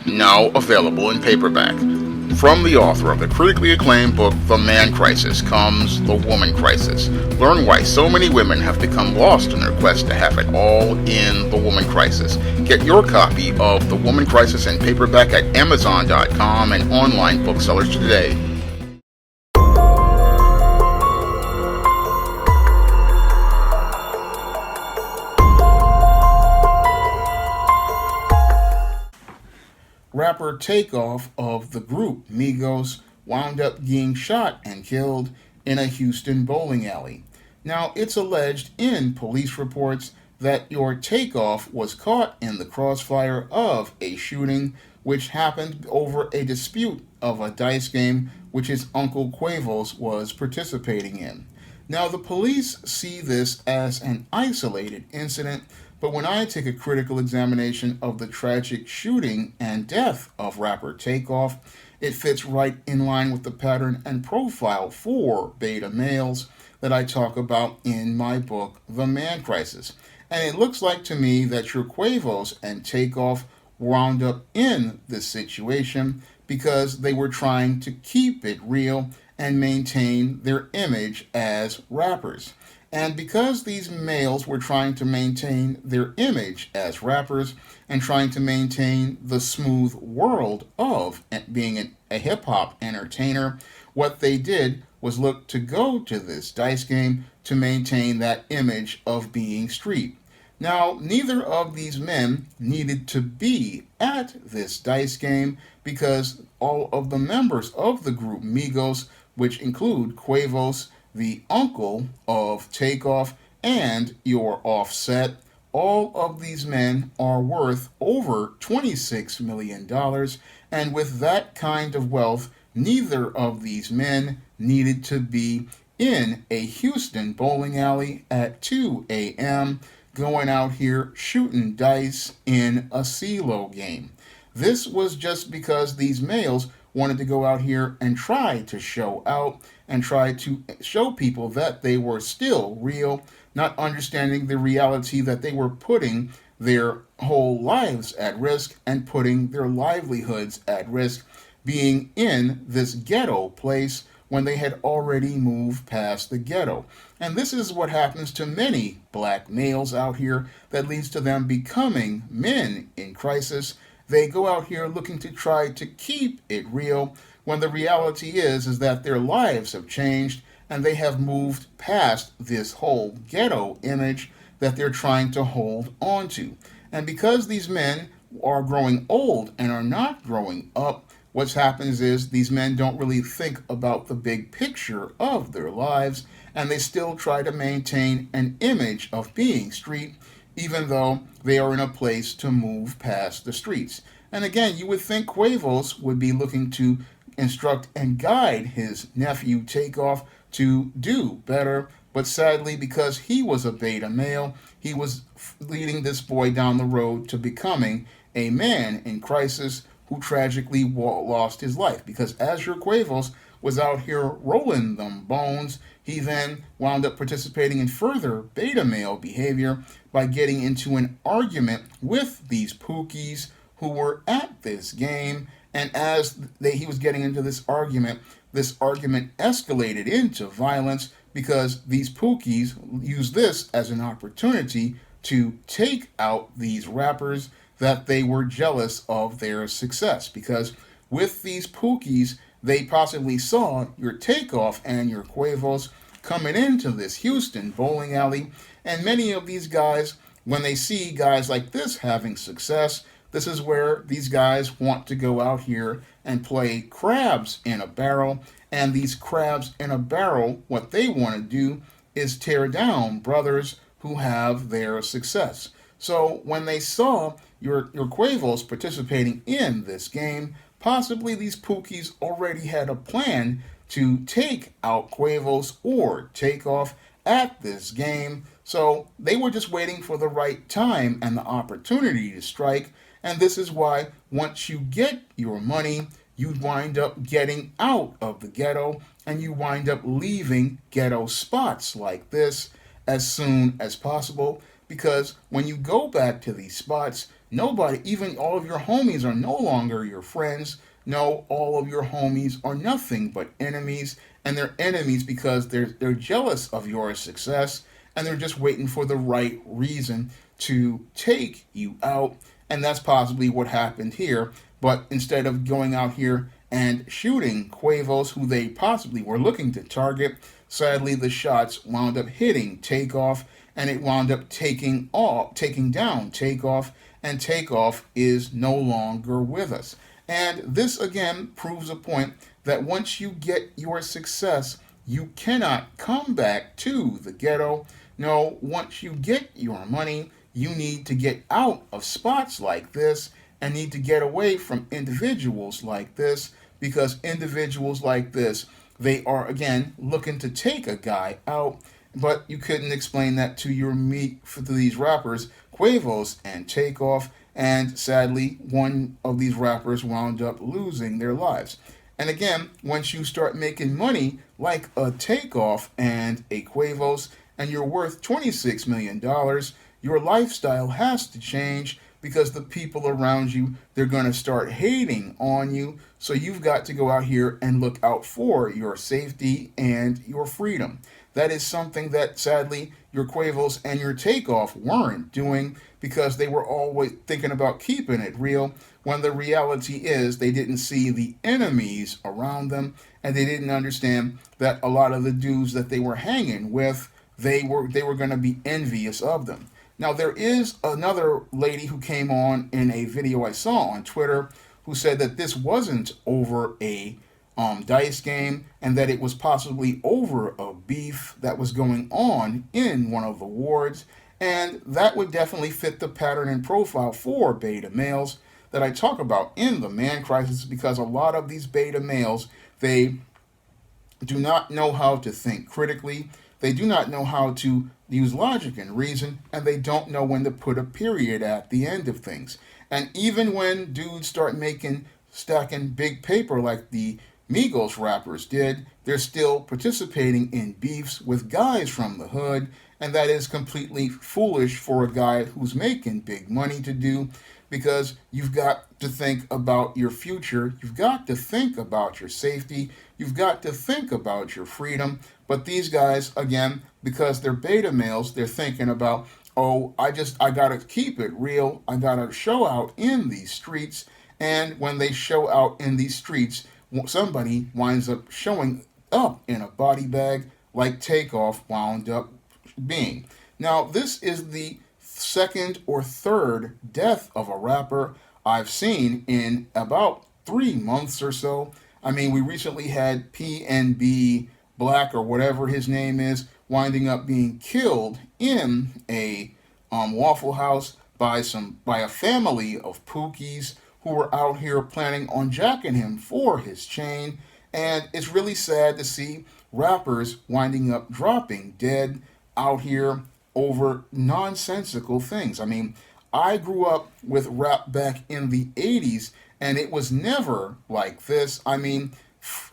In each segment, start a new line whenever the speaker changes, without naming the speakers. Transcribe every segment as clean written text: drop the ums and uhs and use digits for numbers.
now available in paperback. From the author of the critically acclaimed book The Man Crisis comes The Woman Crisis. Learn why so many women have become lost in their quest to have it all in The Woman Crisis. Get your copy of The Woman Crisis in paperback at Amazon.com and online booksellers today. Rapper Takeoff of the group Migos wound up getting shot and killed in a Houston bowling alley. Now, it's alleged in police reports that your Takeoff was caught in the crossfire of a shooting which happened over a dispute of a dice game which his uncle Quavos was participating in. Now, the police see this as an isolated incident, but when I take a critical examination of the tragic shooting and death of rapper Takeoff, it fits right in line with the pattern and profile for beta males that I talk about in my book, The Man Crisis. And it looks like to me that your Quavos and Takeoff wound up in this situation because they were trying to keep it real and maintain their image as rappers. And because these males were trying to maintain their image as rappers and trying to maintain the smooth world of being a hip hop entertainer, what they did was look to go to this dice game to maintain that image of being street. Now, neither of these men needed to be at this dice game because all of the members of the group Migos, which include Quavos, the uncle of Takeoff, and your Offset, all of these men are worth over $26 million, and with that kind of wealth, neither of these men needed to be in a Houston bowling alley at 2 a.m. going out here shooting dice in a CeeLo game. This was just because these males wanted to go out here and try to show out and try to show people that they were still real, not understanding the reality that they were putting their whole lives at risk and putting their livelihoods at risk being in this ghetto place when they had already moved past the ghetto. And this is what happens to many black males out here that leads to them becoming men in crisis. They go out here looking to try to keep it real when the reality is that their lives have changed and they have moved past this whole ghetto image that they're trying to hold on to. And because these men are growing old and are not growing up, what happens is these men don't really think about the big picture of their lives, and they still try to maintain an image of being street, even though they are in a place to move past the streets. And again, you would think Quavos would be looking to instruct and guide his nephew Takeoff to do better, but sadly, because he was a beta male, he was leading this boy down the road to becoming a man in crisis who tragically lost his life. Because as your Quavos was out here rolling them bones, he then wound up participating in further beta male behavior by getting into an argument with these Pookies who were at this game. And as he was getting into this argument escalated into violence because these Pookies used this as an opportunity to take out these rappers that they were jealous of their success. Because with these Pookies, they possibly saw your Takeoff and your Quavos coming into this Houston bowling alley. And many of these guys, when they see guys like this having success, this is where these guys want to go out here and play crabs in a barrel. And these crabs in a barrel, what they want to do is tear down brothers who have their success. So when they saw your Quavos participating in this game, possibly these Pookies already had a plan to take out Quavos or Takeoff at this game. So they were just waiting for the right time and the opportunity to strike. And this is why once you get your money, you wind up getting out of the ghetto and you wind up leaving ghetto spots like this as soon as possible. Because when you go back to these spots, Nobody, even all of your homies, are no longer your friends. No, all of your homies are nothing but enemies, and they're enemies because they're jealous of your success, and they're just waiting for the right reason to take you out. And that's possibly what happened here. But instead of going out here and shooting Quavos, who they possibly were looking to target, sadly the shots wound up hitting Takeoff, and it wound up taking down Takeoff, and Takeoff is no longer with us. And this again proves a point that once you get your success, you cannot come back to the ghetto. No, once you get your money, you need to get out of spots like this and need to get away from individuals like this, because individuals like this, they are again looking to take a guy out, but you couldn't explain that to your meat for these rappers, Quavos and Takeoff, and sadly, one of these rappers wound up losing their lives. And again, once you start making money like a Takeoff and a Quavos, and you're worth $26 million, your lifestyle has to change because the people around you, they're going to start hating on you. So you've got to go out here and look out for your safety and your freedom. That is something that sadly your Quavos and your Takeoff weren't doing, because they were always thinking about keeping it real, when the reality is they didn't see the enemies around them, and they didn't understand that a lot of the dudes that they were hanging with, they were going to be envious of them. Now, there is another lady who came on in a video I saw on Twitter who said that this wasn't over a dice game, and that it was possibly over a beef that was going on in one of the wards. And that would definitely fit the pattern and profile for beta males that I talk about in the Man Crisis, because a lot of these beta males, they do not know how to think critically. They do not know how to use logic and reason, and they don't know when to put a period at the end of things. And even when dudes start stacking big paper like the Migos rappers did, they're still participating in beefs with guys from the hood, and that is completely foolish for a guy who's making big money to do, because you've got to think about your future, you've got to think about your safety, you've got to think about your freedom. But these guys, again, because they're beta males, they're thinking about, oh, I gotta keep it real, I gotta show out in these streets. And when they show out in these streets, somebody winds up showing up in a body bag like Takeoff wound up being. Now, this is the second or third death of a rapper I've seen in about 3 months or so. I mean, we recently had PNB Black, or whatever his name is, winding up being killed in a Waffle House by a family of Pookies who were out here planning on jacking him for his chain. And it's really sad to see rappers winding up dropping dead out here over nonsensical things. I mean, I grew up with rap back in the 80s, and it was never like this. I mean,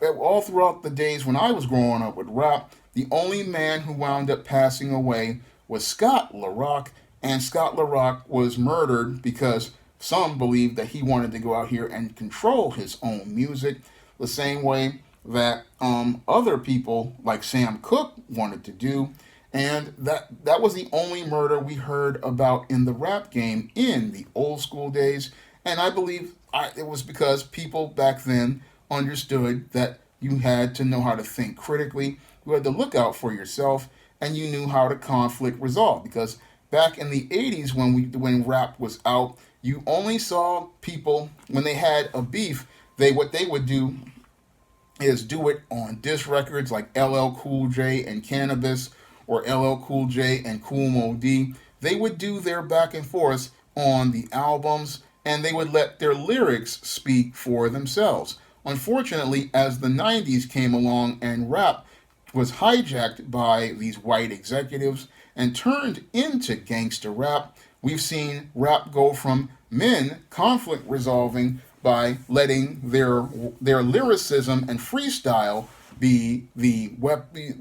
all throughout the days when I was growing up with rap, the only man who wound up passing away was Scott LaRock, and Scott LaRock was murdered because some believed that he wanted to go out here and control his own music, the same way that other people like Sam Cooke wanted to do. And that was the only murder we heard about in the rap game in the old school days. And I believe it was because people back then understood that you had to know how to think critically, you had to look out for yourself, and you knew how to conflict resolve. Because back in the 80s when rap was out, you only saw people when they had a beef, what they would do is do it on diss records like LL Cool J and Cannabis, or LL Cool J and Cool Mo D. They would do their back and forth on the albums, and they would let their lyrics speak for themselves. Unfortunately, as the 90s came along and rap was hijacked by these white executives and turned into gangster rap, we've seen rap go from men conflict resolving by letting their lyricism and freestyle be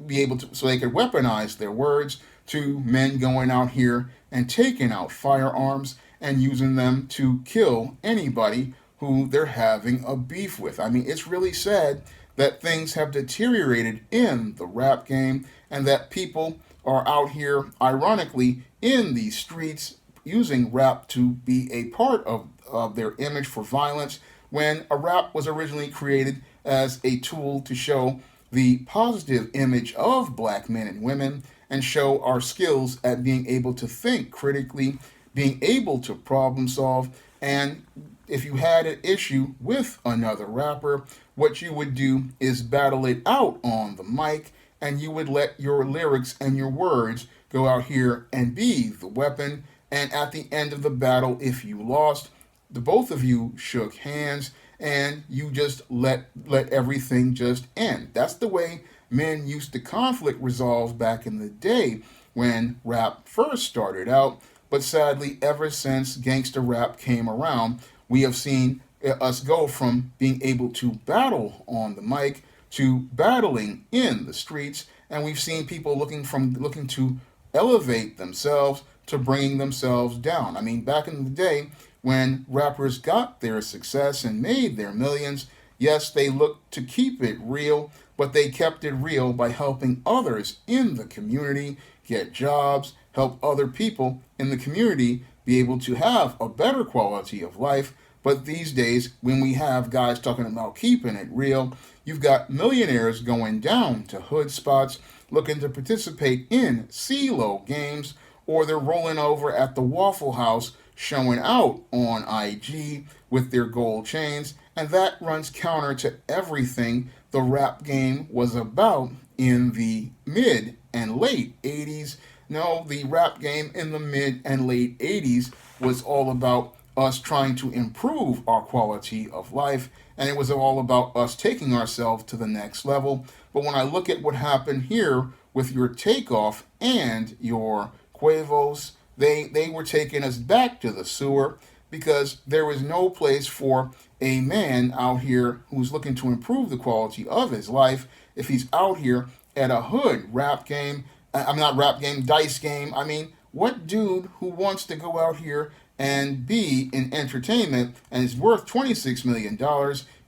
able to, so they could weaponize their words, to men going out here and taking out firearms. and using them to kill anybody who they're having a beef with. I mean, it's really sad that things have deteriorated in the rap game and that people are out here, ironically, in these streets using rap to be a part of their image for violence when a rap was originally created as a tool to show the positive image of black men and women and show our skills at being able to think critically, being able to problem solve, and if you had an issue with another rapper, what you would do is battle it out on the mic and you would let your lyrics and your words go out here and be the weapon. And at the end of the battle, if you lost, the both of you shook hands and you just let everything just end. That's the way men used to conflict resolve back in the day when rap first started out. But sadly, ever since gangster rap came around, we have seen us go from being able to battle on the mic to battling in the streets, and we've seen people looking to elevate themselves to bringing themselves down. I mean, back in the day when rappers got their success and made their millions, yes, they looked to keep it real, but they kept it real by helping others in the community get jobs, help other people in the community be able to have a better quality of life. But these days, when we have guys talking about keeping it real, you've got millionaires going down to hood spots looking to participate in CeeLo games, or they're rolling over at the Waffle House showing out on IG with their gold chains, and that runs counter to everything the rap game was about in the mid and late 80s. No, the rap game in the mid and late 80s was all about us trying to improve our quality of life, and it was all about us taking ourselves to the next level. But when I look at what happened here with your Takeoff and your Quavos, they were taking us back to the sewer because there was no place for a man out here who's looking to improve the quality of his life if he's out here at a hood rap game. I'm not rap game, dice game. I mean, what dude who wants to go out here and be in entertainment and is worth $26 million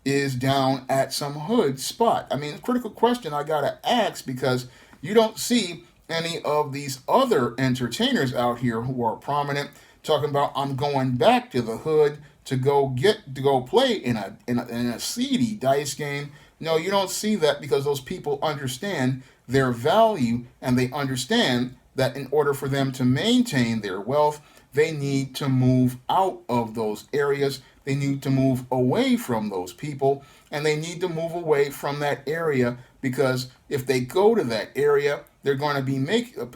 is down at some hood spot? I mean, a critical question I gotta ask because you don't see any of these other entertainers out here who are prominent talking about I'm going back to the hood to go play in a seedy dice game. No, you don't see that because those people understand their value and they understand that in order for them to maintain their wealth, they need to move out of those areas. They need to move away from those people, and they need to move away from that area because if they go to that area, they're going to be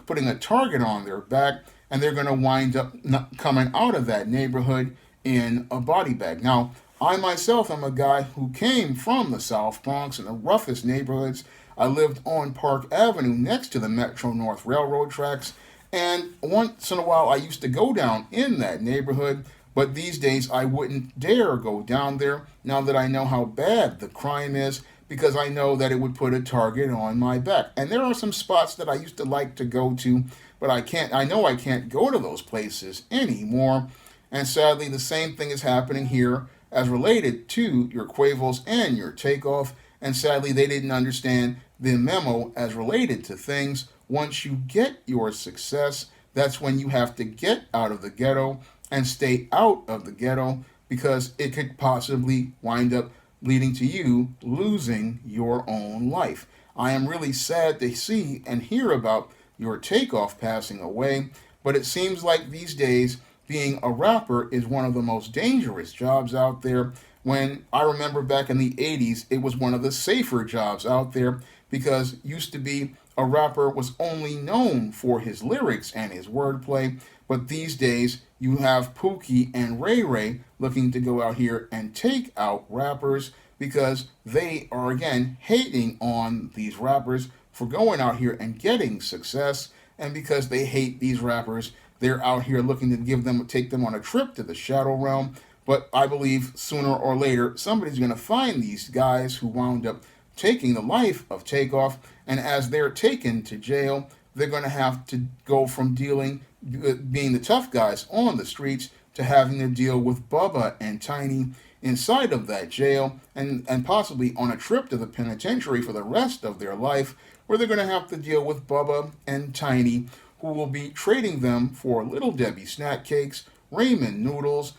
putting a target on their back, and they're going to wind up not coming out of that neighborhood in a body bag. Now, I myself am a guy who came from the South Bronx in the roughest neighborhoods. I lived on Park Avenue next to the Metro North Railroad tracks, and once in a while I used to go down in that neighborhood, but these days I wouldn't dare go down there now that I know how bad the crime is because I know that it would put a target on my back. And there are some spots that I used to like to go to, but I know I can't go to those places anymore. And sadly, the same thing is happening here as related to your Quavos and your Takeoff. And sadly, they didn't understand the memo as related to things. Once you get your success, that's when you have to get out of the ghetto and stay out of the ghetto because it could possibly wind up leading to you losing your own life. I am really sad to see and hear about your Takeoff passing away, but it seems like these days being a rapper is one of the most dangerous jobs out there. When I remember back in the 80s, it was one of the safer jobs out there because used to be a rapper was only known for his lyrics and his wordplay, but these days you have Pookie and Ray Ray looking to go out here and take out rappers because they are again hating on these rappers for going out here and getting success, and because they hate these rappers, they're out here looking to take them on a trip to the Shadow Realm. But I believe sooner or later somebody's going to find these guys who wound up taking the life of Takeoff, and as they're taken to jail, they're going to have to go from being the tough guys on the streets to having to deal with Bubba and Tiny inside of that jail and possibly on a trip to the penitentiary for the rest of their life, where they're going to have to deal with Bubba and Tiny, who will be trading them for Little Debbie snack cakes, ramen noodles,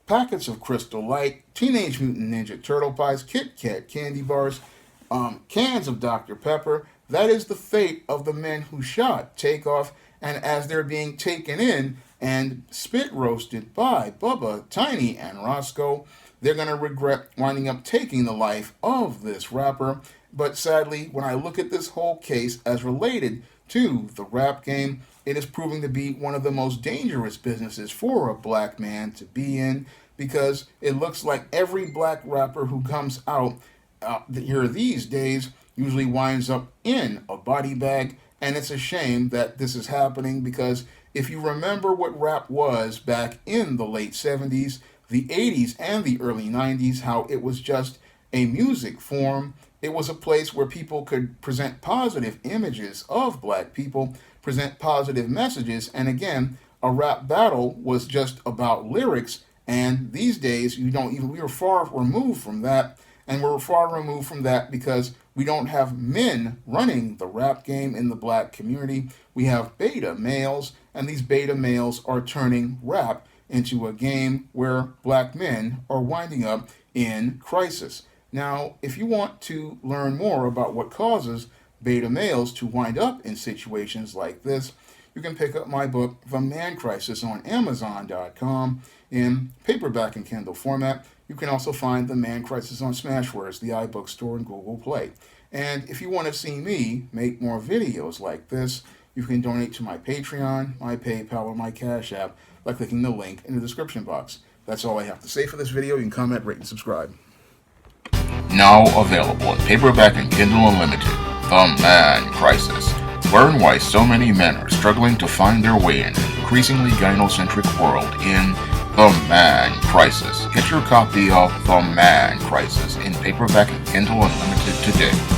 packets of Crystal Light, Teenage Mutant Ninja Turtle pies, Kit Kat candy bars, cans of Dr. Pepper. That is the fate of the men who shot Takeoff, and as they're being taken in and spit roasted by Bubba, Tiny, and Roscoe, they're going to regret winding up taking the life of this rapper. But sadly, when I look at this whole case as related to the rap game, it is proving to be one of the most dangerous businesses for a black man to be in, because it looks like every black rapper who comes out here these days usually winds up in a body bag. And it's a shame that this is happening, because if you remember what rap was back in the late 70s, the 80s, and the early 90s, how it was just a music form. It was a place where people could present positive images of black people, present positive messages, and again, a rap battle was just about lyrics. And these days, we are far removed from that, and we're far removed from that because we don't have men running the rap game in the black community. We have beta males, and these beta males are turning rap into a game where black men are winding up in crisis. Now, if you want to learn more about what causes beta males to wind up in situations like this, you can pick up my book, The Man Crisis, on Amazon.com in paperback and Kindle format. You can also find The Man Crisis on Smashwords, the iBook store, and Google Play. And if you want to see me make more videos like this, you can donate to my Patreon, my PayPal, or my Cash App by clicking the link in the description box. That's all I have to say for this video. You can comment, rate, and subscribe.
Now available in paperback and Kindle Unlimited, The Man Crisis. Learn why so many men are struggling to find their way in an increasingly gynocentric world in The Man Crisis. Get your copy of The Man Crisis in paperback and Kindle Unlimited today.